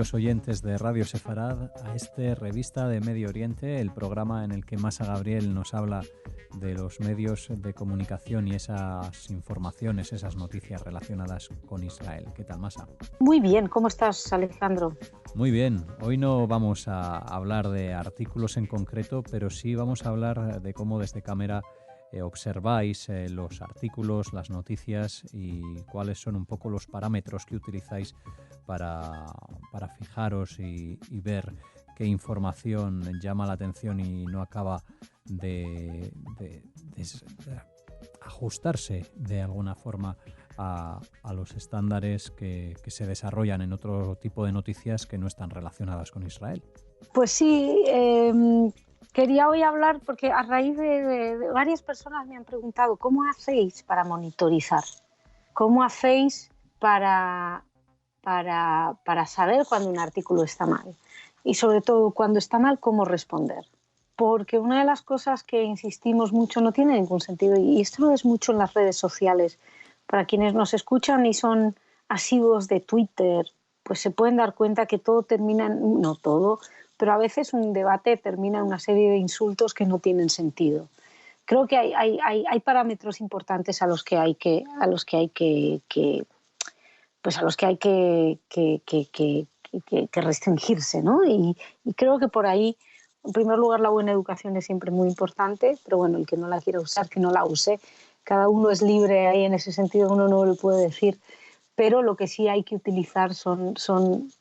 Bienvenidos oyentes de Radio Sefarad a este Revista de Medio Oriente, el programa en el que Masa Gabriel nos habla de los medios de comunicación y esas informaciones, esas noticias relacionadas con Israel. ¿Qué tal, Masa? Muy bien, ¿cómo estás, Alejandro? Muy bien, hoy no vamos a hablar de artículos en concreto, pero sí vamos a hablar de cómo desde Cámara observáis los artículos, las noticias y cuáles son un poco los parámetros que utilizáis para fijaros y ver qué información llama la atención y no acaba de ajustarse de alguna forma a los estándares que se desarrollan en otro tipo de noticias que no están relacionadas con Israel. Pues sí, quería hoy hablar porque a raíz de varias personas me han preguntado ¿cómo hacéis para monitorizar? ¿Cómo hacéis para saber cuando un artículo está mal? Y sobre todo, cuando está mal, ¿cómo responder? Porque una de las cosas que insistimos mucho no tiene ningún sentido, y esto lo es mucho en las redes sociales. Para quienes nos escuchan y son asiduos de Twitter, pues se pueden dar cuenta que todo termina, no todo, pero a veces un debate termina en una serie de insultos que no tienen sentido. Creo que hay parámetros importantes a los que hay que restringirse, ¿no? Y creo que por ahí, en primer lugar, la buena educación es siempre muy importante, pero bueno, el que no la quiera usar, que no la use. Cada uno es libre ahí en ese sentido, uno no lo puede decir, pero lo que sí hay que utilizar son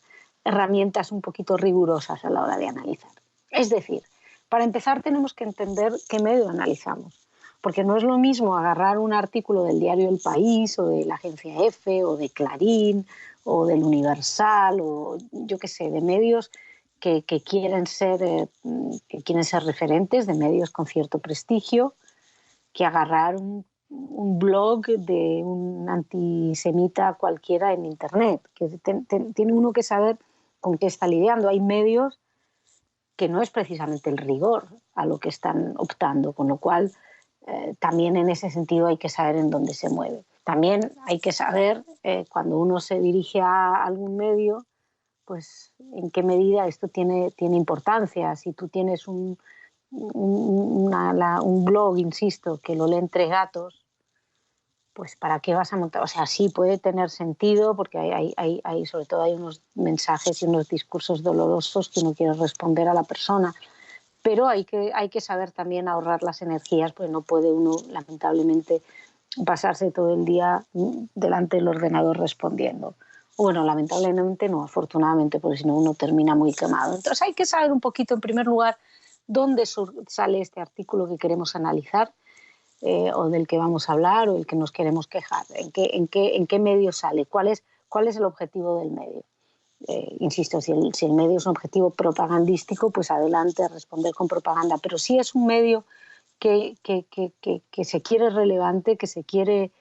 herramientas un poquito rigurosas a la hora de analizar. Es decir, para empezar tenemos que entender qué medio analizamos, porque no es lo mismo agarrar un artículo del diario El País o de la agencia EFE o de Clarín o del Universal o yo qué sé, de medios que quieren ser referentes, de medios con cierto prestigio, que agarrar un blog de un antisemita cualquiera en Internet, que tiene uno que saber con qué está lidiando. Hay medios que no es precisamente el rigor a lo que están optando, con lo cual también en ese sentido hay que saber en dónde se mueve. También hay que saber, cuando uno se dirige a algún medio, pues en qué medida esto tiene importancia. Si tú tienes un blog, insisto, que lo leen 3 gatos, pues ¿para qué vas a montar? O sea, sí puede tener sentido porque hay sobre todo hay unos mensajes y unos discursos dolorosos que uno quiere responder a la persona, pero hay que saber también ahorrar las energías, porque no puede uno, lamentablemente, pasarse todo el día delante del ordenador respondiendo. Bueno, lamentablemente no, afortunadamente, porque si no uno termina muy quemado. Entonces hay que saber un poquito, en primer lugar, dónde sale este artículo que queremos analizar, o del que vamos a hablar o del que nos queremos quejar, en qué medio sale, cuál es el objetivo del medio. Insisto, si el medio es un objetivo propagandístico, pues adelante a responder con propaganda, pero si es un medio que se quiere relevante, que se quiere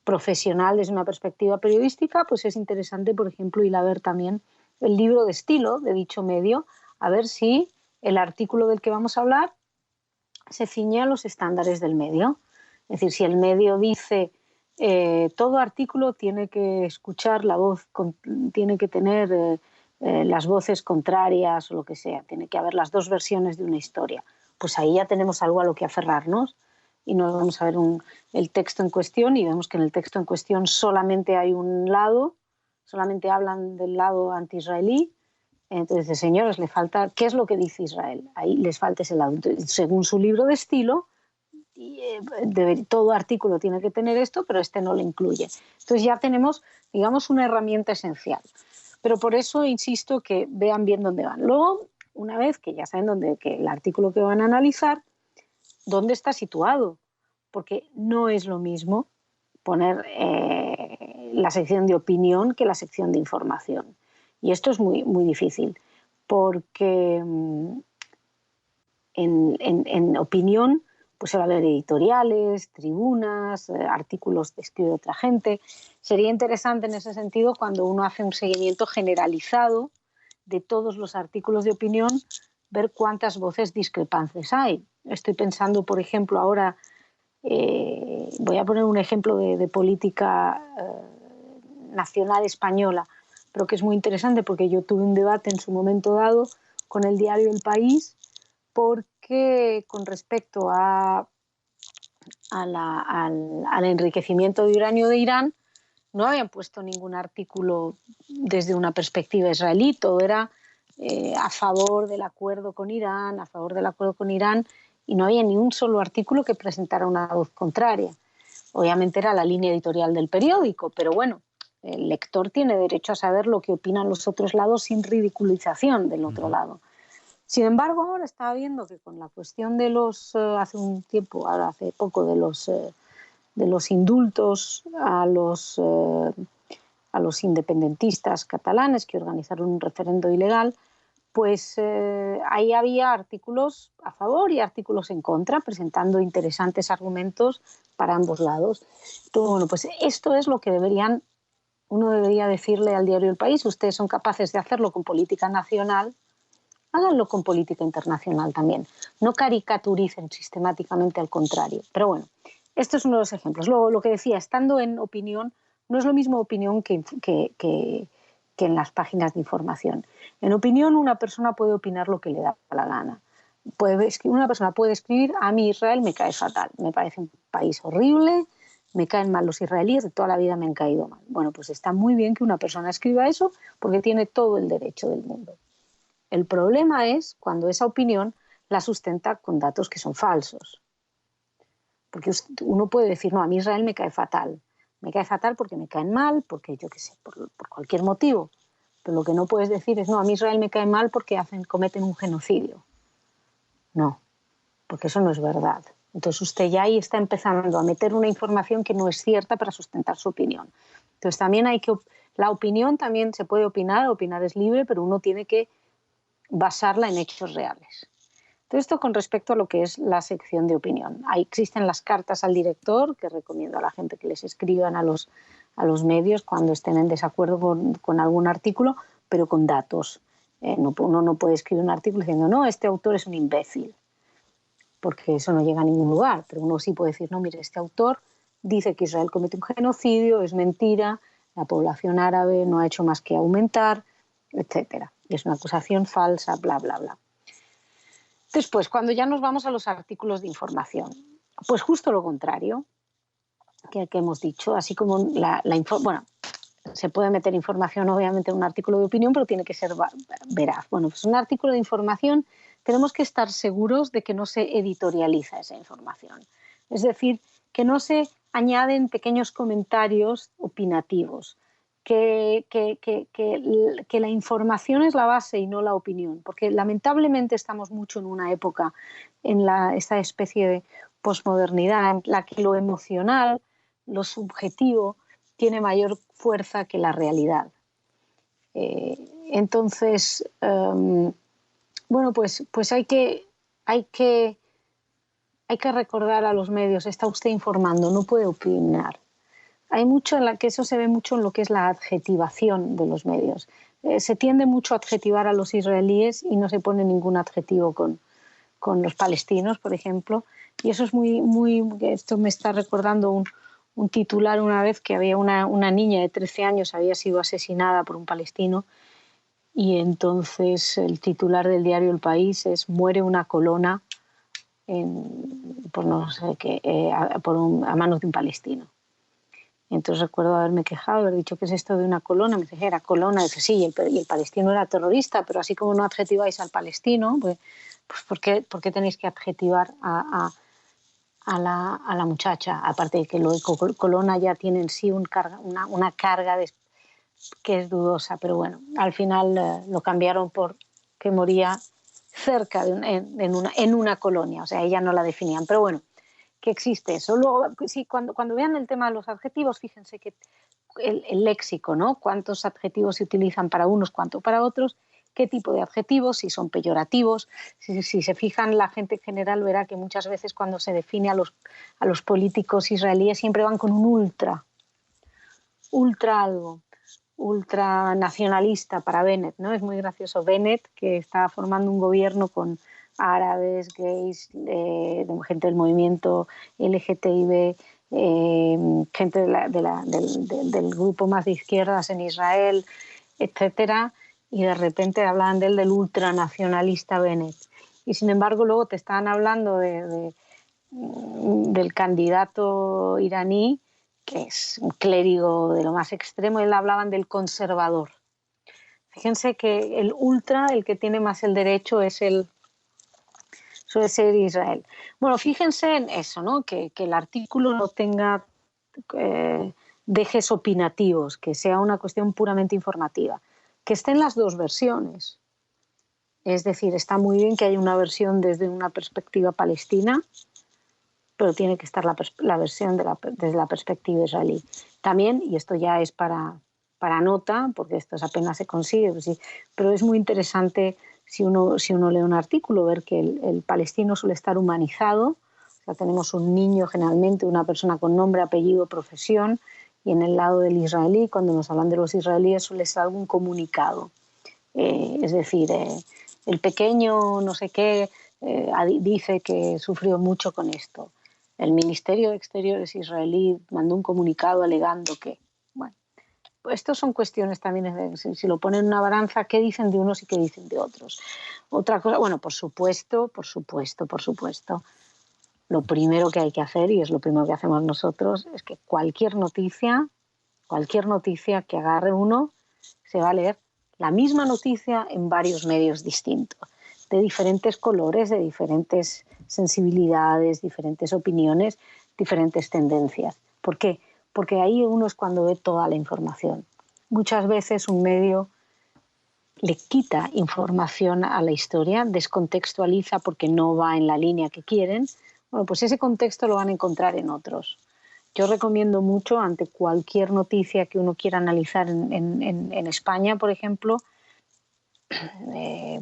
profesional desde una perspectiva periodística, pues es interesante, por ejemplo, ir a ver también el libro de estilo de dicho medio, a ver si el artículo del que vamos a hablar se ciñe a los estándares del medio. Es decir, si el medio dice todo artículo tiene que escuchar la voz, tiene que tener las voces contrarias o lo que sea, tiene que haber las dos versiones de una historia, pues ahí ya tenemos algo a lo que aferrarnos y nos vamos a ver el texto en cuestión y vemos que en el texto en cuestión solamente hay un lado, solamente hablan del lado anti-israelí. Entonces, señores, le falta, ¿qué es lo que dice Israel? Ahí les falta ese lado. Entonces, según su libro de estilo, todo artículo tiene que tener esto, pero este no lo incluye. Entonces ya tenemos, digamos, una herramienta esencial. Pero por eso insisto que vean bien dónde van. Luego, una vez que ya saben que el artículo que van a analizar, dónde está situado, porque no es lo mismo poner la sección de opinión que la sección de información. Y esto es muy, muy difícil, porque en opinión pues se va a leer editoriales, tribunas, artículos que escribe otra gente. Sería interesante en ese sentido, cuando uno hace un seguimiento generalizado de todos los artículos de opinión, ver cuántas voces discrepantes hay. Estoy pensando, por ejemplo, ahora, voy a poner un ejemplo de política nacional española, pero que es muy interesante porque yo tuve un debate en su momento dado con el diario El País, porque con respecto al enriquecimiento de uranio de Irán no habían puesto ningún artículo desde una perspectiva israelí, todo era a favor del acuerdo con Irán, y no había ni un solo artículo que presentara una voz contraria. Obviamente era la línea editorial del periódico, pero bueno, el lector tiene derecho a saber lo que opinan los otros lados sin ridiculización del otro lado. Sin embargo, ahora estaba viendo que con la cuestión de hace un tiempo, ahora hace poco, de los indultos a los independentistas catalanes que organizaron un referendo ilegal, pues ahí había artículos a favor y artículos en contra, presentando interesantes argumentos para ambos lados. Entonces, bueno, pues esto es lo que uno debería decirle al diario El País: ustedes son capaces de hacerlo con política nacional, háganlo con política internacional también. No caricaturicen sistemáticamente al contrario. Pero bueno, esto es uno de los ejemplos. Luego, lo que decía, estando en opinión, no es lo mismo opinión que en las páginas de información. En opinión, una persona puede opinar lo que le da la gana. Una persona puede escribir: a mí Israel me cae fatal, me parece un país horrible, me caen mal los israelíes, de toda la vida me han caído mal. Bueno, pues está muy bien que una persona escriba eso, porque tiene todo el derecho del mundo. El problema es cuando esa opinión la sustenta con datos que son falsos. Porque uno puede decir: no, a mí Israel me cae fatal porque me caen mal, porque yo qué sé, por cualquier motivo. Pero lo que no puedes decir es: no, a mí Israel me cae mal porque cometen un genocidio. No, porque eso no es verdad. Entonces usted ya ahí está empezando a meter una información que no es cierta para sustentar su opinión. Entonces también la opinión también se puede opinar es libre, pero uno tiene que basarla en hechos reales. Todo esto con respecto a lo que es la sección de opinión. Ahí existen las cartas al director, que recomiendo a la gente que les escriban a los medios cuando estén en desacuerdo con algún artículo, pero con datos. Uno no puede escribir un artículo diciendo: no, este autor es un imbécil, porque eso no llega a ningún lugar. Pero uno sí puede decir: no, mire, este autor dice que Israel comete un genocidio, es mentira, la población árabe no ha hecho más que aumentar, etcétera. Es una acusación falsa, bla, bla, bla. Después, cuando ya nos vamos a los artículos de información, pues justo lo contrario que hemos dicho, así como bueno, se puede meter información obviamente en un artículo de opinión, pero tiene que ser veraz. Bueno, pues un artículo de información tenemos que estar seguros de que no se editorializa esa información. Es decir, que no se añaden pequeños comentarios opinativos, que la información es la base y no la opinión, porque lamentablemente estamos mucho en una época, esta especie de posmodernidad, en la que lo emocional, lo subjetivo, tiene mayor fuerza que la realidad. Entonces, bueno, pues hay que recordar a los medios: está usted informando, no puede opinar. Hay mucho que eso se ve mucho en lo que es la adjetivación de los medios. Se tiende mucho a adjetivar a los israelíes y no se pone ningún adjetivo con los palestinos, por ejemplo. Y eso es esto me está recordando un titular una vez, que había una niña de 13 años había sido asesinada por un palestino, y entonces el titular del diario El País es: muere una colona por no sé qué, a manos de un palestino. Entonces recuerdo haberme quejado, haber dicho: ¿qué es esto de una colona? Me dice: era colona. Dice: sí, y el palestino era terrorista, pero así como no adjetiváis al palestino, pues ¿por qué tenéis que adjetivar a la muchacha? Aparte de que lo de colona ya tiene en sí una carga que es dudosa, pero bueno, al final lo cambiaron por que moría cerca en una colonia, o sea, ella no la definían, pero bueno, que existe eso. Luego, sí, cuando vean el tema de los adjetivos, fíjense que el léxico, ¿no? Cuántos adjetivos se utilizan para unos, cuánto para otros, qué tipo de adjetivos, si son peyorativos. Si se fijan, la gente en general verá que muchas veces cuando se define a los políticos israelíes siempre van con un ultra algo, ultranacionalista para Bennett, ¿no? Es muy gracioso. Bennett, que está formando un gobierno con árabes, gays, gente del movimiento LGTB, gente del grupo más de izquierdas en Israel, etcétera, y de repente hablaban del ultranacionalista Bennett. Y sin embargo luego te estaban hablando del candidato iraní, que es un clérigo de lo más extremo, y él hablaban del conservador. Fíjense que el ultra, el que tiene más el derecho, suele ser Israel. Bueno, fíjense en eso, ¿no? Que el artículo no tenga dejes opinativos, que sea una cuestión puramente informativa, que estén las dos versiones. Es decir, está muy bien que haya una versión desde una perspectiva palestina, pero tiene que estar la versión desde la perspectiva israelí. También, y esto ya es para nota, porque esto apenas se consigue, pues sí, pero es muy interesante si uno lee un artículo, ver que el palestino suele estar humanizado. O sea, tenemos un niño generalmente, una persona con nombre, apellido, profesión, y en el lado del israelí, cuando nos hablan de los israelíes, suele ser algún comunicado. Es decir, el pequeño no sé qué dice que sufrió mucho con esto. El Ministerio de Exteriores israelí mandó un comunicado alegando que... Bueno, estas son cuestiones también, si lo ponen en una balanza, qué dicen de unos y qué dicen de otros. Otra cosa, bueno, por supuesto, lo primero que hay que hacer, y es lo primero que hacemos nosotros, es que cualquier noticia que agarre uno, se va a leer la misma noticia en varios medios distintos, de diferentes colores, de diferentes sensibilidades, diferentes opiniones, diferentes tendencias. ¿Por qué? Porque ahí uno es cuando ve toda la información. Muchas veces un medio le quita información a la historia, descontextualiza porque no va en la línea que quieren. Bueno, pues ese contexto lo van a encontrar en otros. Yo recomiendo mucho, ante cualquier noticia que uno quiera analizar en España, por ejemplo,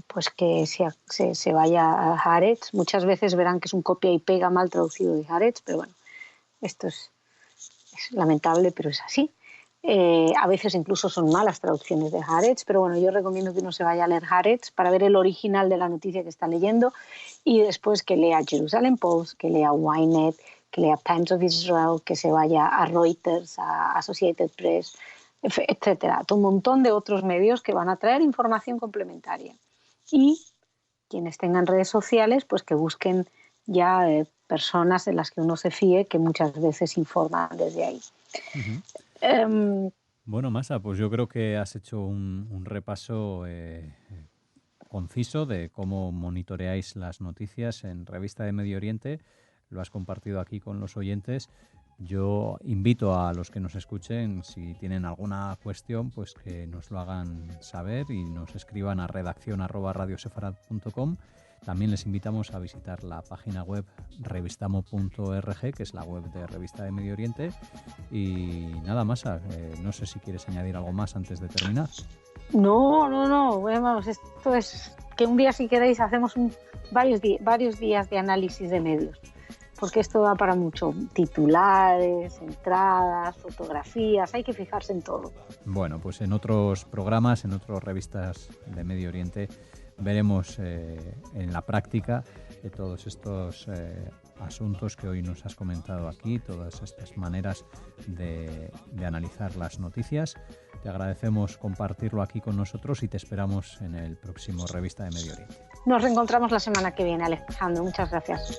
pues que se vaya a Haaretz. Muchas veces verán que es un copia y pega mal traducido de Haaretz, pero bueno, esto es lamentable, pero es así. A veces incluso son malas traducciones de Haaretz, pero bueno, yo recomiendo que uno se vaya a leer Haaretz para ver el original de la noticia que está leyendo, y después que lea Jerusalem Post, que lea Ynet, que lea Times of Israel, que se vaya a Reuters, a Associated Press, etcétera. Un montón de otros medios que van a traer información complementaria. Y quienes tengan redes sociales, pues que busquen ya personas en las que uno se fíe, que muchas veces informan desde ahí. Uh-huh. Bueno, Masa, pues yo creo que has hecho un repaso conciso de cómo monitoreáis las noticias en Revista de Medio Oriente. Lo has compartido aquí con los oyentes. Yo invito a los que nos escuchen, si tienen alguna cuestión, pues que nos lo hagan saber y nos escriban a redaccion@radiosefarad.com. También les invitamos a visitar la página web revistamo.org, que es la web de Revista de Medio Oriente. Y nada más, no sé si quieres añadir algo más antes de terminar. No. Bueno, vamos, esto es que un día, si queréis, hacemos varios días de análisis de medios, porque esto da para mucho. Titulares, entradas, fotografías, hay que fijarse en todo. Bueno, pues en otros programas, en otras revistas de Medio Oriente, veremos en la práctica todos estos asuntos que hoy nos has comentado aquí, todas estas maneras de analizar las noticias. Te agradecemos compartirlo aquí con nosotros y te esperamos en el próximo Revista de Medio Oriente. Nos reencontramos la semana que viene, Alejandro. Muchas gracias.